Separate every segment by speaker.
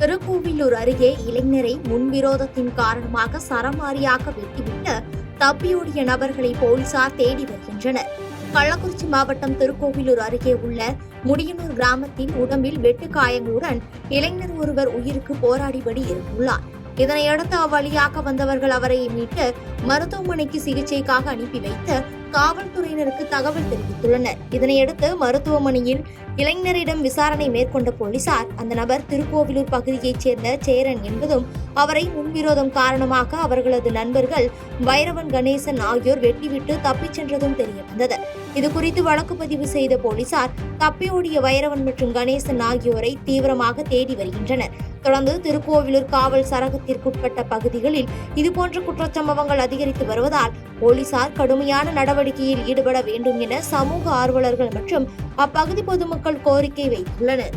Speaker 1: திருக்கோவிலூர் அருகே இளைஞரை முன்விரோதத்தின் காரணமாக சரமாரியாக வெட்டிவிட்டு தப்பியோடிய நபர்களை போலீசார் தேடி வருகின்றனர். கள்ளக்குறிச்சி மாவட்டம் திருக்கோவிலூர் அருகே உள்ள முடியனூர் கிராமத்தில் உடம்பில் வெட்டுக்காயங்களுடன் இளைஞர் ஒருவர் உயிருக்கு போராடிபடி இருந்துள்ளார். இதனையடுத்து அவ்வழியாக வந்தவர்கள் அவரை மீட்டு மருத்துவமனைக்கு சிகிச்சைக்காக அனுப்பி வைத்து காவல்துறையினருக்கு தகவல் தெரிவித்துள்ளனர். இதனையடுத்து மருத்துவமனையில் இளைஞரிடம் விசாரணை மேற்கொண்ட போலீசார் அந்த நபர் திருக்கோவிலூர் பகுதியைச் சேர்ந்த சேரன் என்பதும் அவரை முன்விரோதம் காரணமாக அவர்களது நண்பர்கள் வைரவன், கணேசன் ஆகியோர் வெட்டிவிட்டு தப்பிச் சென்றதும் தெரியவந்தது. இதுகுறித்து வழக்கு பதிவு செய்த போலீசார் தப்பியோடிய வைரவன் மற்றும் கணேசன் ஆகியோரை தீவிரமாக தேடி வருகின்றனர். தொடர்ந்து திருக்கோவிலூர் காவல் சரகத்திற்குட்பட்ட பகுதிகளில் இதுபோன்ற குற்றச்சம்பவங்கள் அதிகரித்து வருவதால் போலீசார் கடுமையான நடவடிக்கையில் ஈடுபட வேண்டும் என சமூக ஆர்வலர்கள் மற்றும் அப்பகுதி பொதுமக்கள் கோரிக்கை வைத்துள்ளனர்.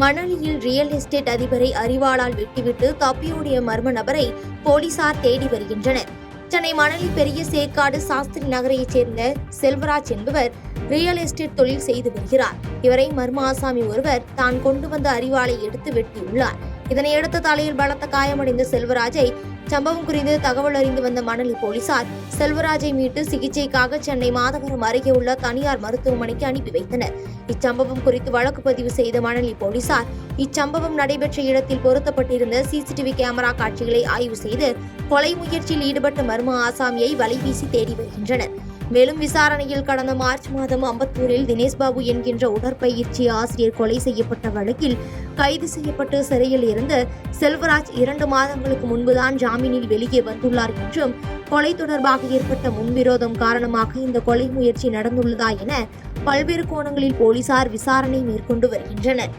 Speaker 1: மணலியில் ரியல் எஸ்டேட் அதிபரை அரிவாளால் வெட்டிவிட்டு தப்பியோடிய மர்ம நபரை போலீசார் தேடி வருகின்றனர். சென்னை மணலி பெரிய சேக்காடு சாஸ்திரி நகரைச் சேர்ந்த செல்வராஜ் என்பவர் ரியல் எஸ்டேட் தொழில் செய்து வருகிறார். இவரை மர்ம ஆசாமி ஒருவர் தான் கொண்டு வந்த அரிவாளை எடுத்து வெட்டியுள்ளார். இதனையடுத்து தலையில் பலத்த காயமடைந்த செல்வராஜை சம்பவம் குறித்து தகவல் அறிந்து வந்த மணலி போலீசார் செல்வராஜை மீட்டு சிகிச்சைக்காக சென்னை மாதவரம் அருகே உள்ள தனியார் மருத்துவமனைக்கு அனுப்பி வைத்தனர். இச்சம்பவம் குறித்து வழக்கு பதிவு செய்த மணலி போலீசார் இச்சம்பவம் நடைபெற்ற இடத்தில் பொருத்தப்பட்டிருந்த சிசிடிவி கேமரா காட்சிகளை ஆய்வு செய்து கொலை முயற்சியில் ஈடுபட்ட மர்ம ஆசாமியை வலைவீசி தேடி வருகின்றனர். மேலும் விசாரணையில் கடந்த மார்ச் மாதம் அம்பத்தூரில் தினேஷ்பாபு என்கின்ற உடற்பயிற்சி ஆசிரியர் கொலை செய்யப்பட்ட வழக்கில் கைது செய்யப்பட்டு சிறையில் இருந்து செல்வராஜ் 2 மாதங்களுக்கு முன்புதான் ஜாமீனில் வெளியே வந்துள்ளார் என்றும் கொலை தொடர்பாக ஏற்பட்ட முன்விரோதம் காரணமாக இந்த கொலை முயற்சி நடந்துள்ளதா என பல்வேறு கோணங்களில் போலீசார் விசாரணை மேற்கொண்டு வருகின்றனர்.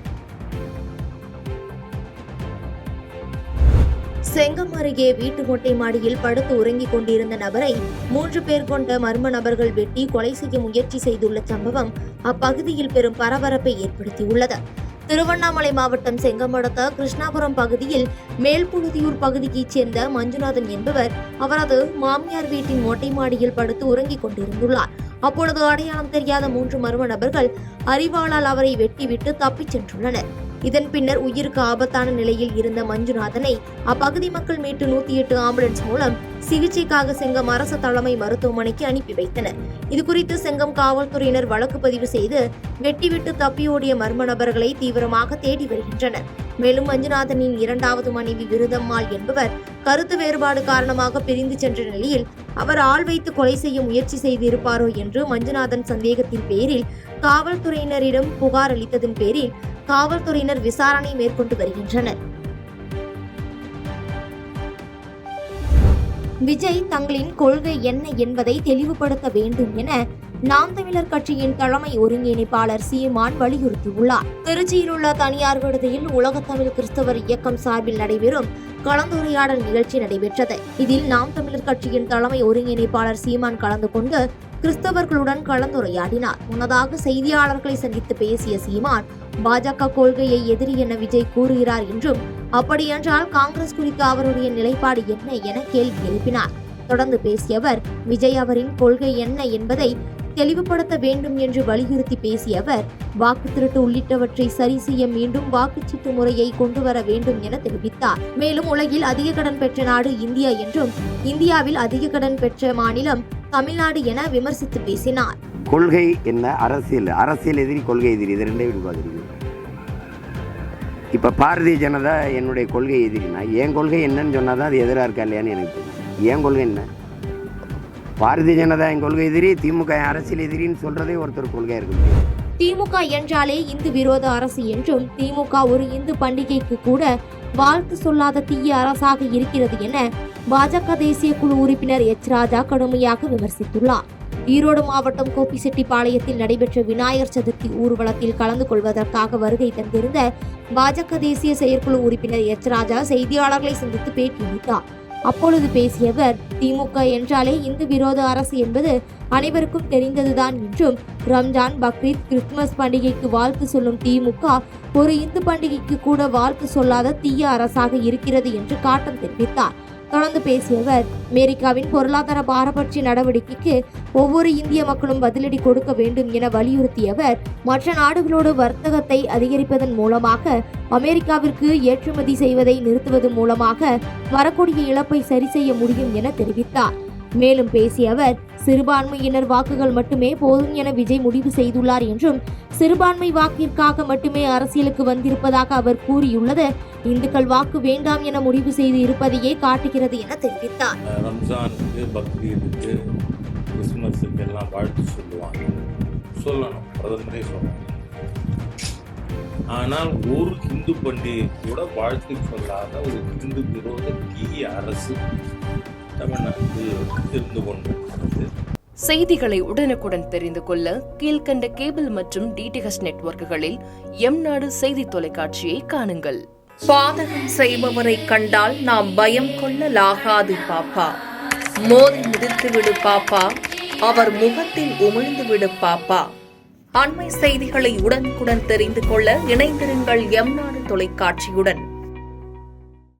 Speaker 1: செங்கம் அருகே வீட்டு மொட்டை மாடியில் படுத்து உறங்கிக் கொண்டிருந்த நபரை 3 பேர் கொண்ட மர்ம நபர்கள் வெட்டி கொலை செய்ய முயற்சி செய்துள்ள சம்பவம் அப்பகுதியில் பெரும் பரபரப்பை ஏற்படுத்தியுள்ளது. திருவண்ணாமலை மாவட்டம் செங்கம் அடுத்த கிருஷ்ணாபுரம் பகுதியில் மேல்புழுதியூர் பகுதியைச் சேர்ந்த மஞ்சுநாதன் என்பவர் அவரது மாமியார் வீட்டின் மொட்டை மாடியில் படுத்து உறங்கிக் கொண்டிருந்துள்ளார். அப்பொழுது அடையாளம் தெரியாத 3 மர்ம நபர்கள் அரிவாளால் அவரை வெட்டிவிட்டு தப்பிச் சென்றுள்ளனர். இதன் பின்னர் உயிருக்கு ஆபத்தான நிலையில் இருந்த மஞ்சுநாதனை அப்பகுதி மக்கள் மீட்டு 108 ஆம்புலன்ஸ் மூலம் சிகிச்சைக்காக செங்கம் அரசு தலைமை மருத்துவமனைக்கு அனுப்பி வைத்தனர். இதுகுறித்து செங்கம் காவல்துறையினர் வழக்கு பதிவு செய்து வெட்டிவிட்டு தப்பியோடிய மர்ம நபர்களை தீவிரமாக தேடி வருகின்றனர். மேலும் மஞ்சுநாதனின் 2வது மனைவி விருதம்மாள் என்பவர் கருத்து வேறுபாடு காரணமாக பிரிந்து சென்ற நிலையில் அவர் ஆள் வைத்து கொலை செய்ய முயற்சி செய்திருப்பாரோ என்று மஞ்சுநாதன் சந்தேகத்தின் பேரில் காவல்துறையினரிடம் புகார் அளித்ததன் பேரில் காவல்துறையினர் விசாரணை மேற்கொண்டு வருகின்றனர். விஜய் தங்களின் கொள்கை என்ன என்பதை தெளிவுபடுத்த வேண்டும் என நாம் தமிழர் கட்சியின் தலைமை ஒருங்கிணைப்பாளர் சீமான் வலியுறுத்தியுள்ளார். திருச்சியில் உள்ள தனியார் விடுதியில் உலகத்தமிழ் கிறிஸ்தவர் இயக்கம் சார்பில் நடைபெறும் கலந்துரையாடல் நிகழ்ச்சி நடைபெற்றது. இதில் நாம் தமிழர் கட்சியின் தலைமை ஒருங்கிணைப்பாளர் சீமான் கலந்து கொண்டு கிறிஸ்தவர்களுடன் கலந்துரையாடினார். முன்னதாக செய்தியாளர்களை சந்தித்து பேசிய சீமான் பாஜக கொள்கையை எதிரி என விஜய் கூறுகிறார் என்றும் அப்படியென்றால் காங்கிரஸ் குறித்த அவருடைய நிலைப்பாடு என்ன என கேள்வி எழுப்பினார். தொடர்ந்து பேசிய அவர் விஜய் அவரின் கொள்கை என்ன என்பதை தெளிவுபடுத்த வேண்டும் என்று வலியுறுத்தி பேசிய அவர் வாக்கு திருட்டு உள்ளிட்டவற்றை சரி செய்ய மீண்டும் வாக்குச்சீட்டு முறையை கொண்டு வர வேண்டும் என தெரிவித்தார். மேலும் உலகில் அதிக கடன் பெற்ற நாடு இந்தியா என்றும் இந்தியாவில் அதிக கடன் பெற்ற மாநிலம் தமிழ்நாடு என விமர்சித்து பேசினார்.
Speaker 2: கொள்கை என்ன, அரசியல் எதிரி, கொள்கை எதிரி, இது ரெண்டே விடுவாதிருக்கு. இப்போ பாரதிய ஜனதா என்னுடைய கொள்கை எதிரினா என் கொள்கை என்னன்னு சொன்னாதான் அது எதிராக இருக்கா இல்லையான்னு எனக்கு தெரியும். என் கொள்கை என்ன? பாரதிய ஜனதா என் கொள்கை எதிரி, திமுக அரசியல் எதிரின்னு சொல்றதே ஒருத்தர் கொள்கையா இருக்கு.
Speaker 1: திமுக என்றாலே இந்து விரோத அரசு என்றும் திமுக ஒரு இந்து பண்டிகைக்கு கூட வாழ்த்து சொல்லாத தீய அரசாக இருக்கிறது என பாஜக தேசிய குழு உறுப்பினர் எச் ராஜா கடுமையாக விமர்சித்துள்ளார். ஈரோடு மாவட்டம் கோபிசெட்டிப்பாளையத்தில் நடைபெற்ற விநாயகர் சதுர்த்தி ஊர்வலத்தில் கலந்து கொள்வதற்காக வருகை தந்திருந்த பாஜக தேசிய செயற்குழு உறுப்பினர் எச் ராஜா செய்தியாளர்களை சந்தித்து பேட்டியளித்தார். அப்பொழுது பேசிய அவர் திமுக என்றாலே இந்து விரோத அரசு என்பது அனைவருக்கும் தெரிந்ததுதான் என்றும் ரம்ஜான், பக்ரீத், கிறிஸ்துமஸ் பண்டிகைக்கு வாழ்த்து சொல்லும் திமுக ஒரு இந்து பண்டிகைக்கு கூட வாழ்த்து சொல்லாத தீய அரசாக இருக்கிறது என்று காட்டம் தெரிவித்தார். தொடர்ந்து பேசிய அவர், அமெரிக்காவின் பொருளாதார பாரபட்ச நடவடிக்கைக்கு ஒவ்வொரு இந்திய மக்களும் பதிலடி கொடுக்க வேண்டும் என வலியுறுத்திய அவர், மற்ற நாடுகளோடு வர்த்தகத்தை அதிகரிப்பதன் மூலமாக அமெரிக்காவிற்கு ஏற்றுமதி செய்வதை நிறுத்துவது மூலமாக வரக்கூடிய இழப்பை சரி செய்ய முடியும் என தெரிவித்தார். மேலும் பேசிய அவர், சிறுபான்மையினர் வாக்குகள் மட்டுமே போதும் என விஜய் முடிவு செய்துள்ளார் என்றும், சிறுபான்மை வாக்கிற்காக மட்டுமே அரசியலுக்கு வந்திருப்பதாக அவர் கூறியுள்ளது இந்துக்கள் வாக்கு வேண்டாம் என முடிவு செய்து இருப்பதையே காட்டுகிறது என தெரிவித்தார்.
Speaker 3: ரம்ஜானுக்கு, பக்ரீதுக்கு, கிறிஸ்துமஸுக்கு எல்லாம் வாழ்த்து சொல்லுவாங்க, சொல்லணும், பிரதமரே சொல்லணும். ஆனால் ஒரு இந்து பண்டிகை கூட வாழ்த்து சொல்லாத ஒரு இந்து விரோத தீய அரசு தமிழ்நாட்டில் இருந்து கொண்டிருக்கிறது.
Speaker 4: செய்திகளை உடனுக்குடன் தெரிந்து கொள்ள கீழ்கண்ட கேபிள் மற்றும் டிடிஹெச் நெட்வொர்க்குகளில் எம்நாடு செய்தி தொலைக்காட்சியை காணுங்கள். பாதகம் செய்பவரை கண்டால் நாம் பயம் கொள்ளலாகாது பாப்பா. மோதி மிதித்து விடு பாப்பா, அவர் முகத்தில் உமிழ்ந்து விடு பாப்பா. அண்மை செய்திகளை உடனுக்குடன் தெரிந்து கொள்ள இணைந்திருங்கள் எம்நாடு தொலைக்காட்சியுடன்.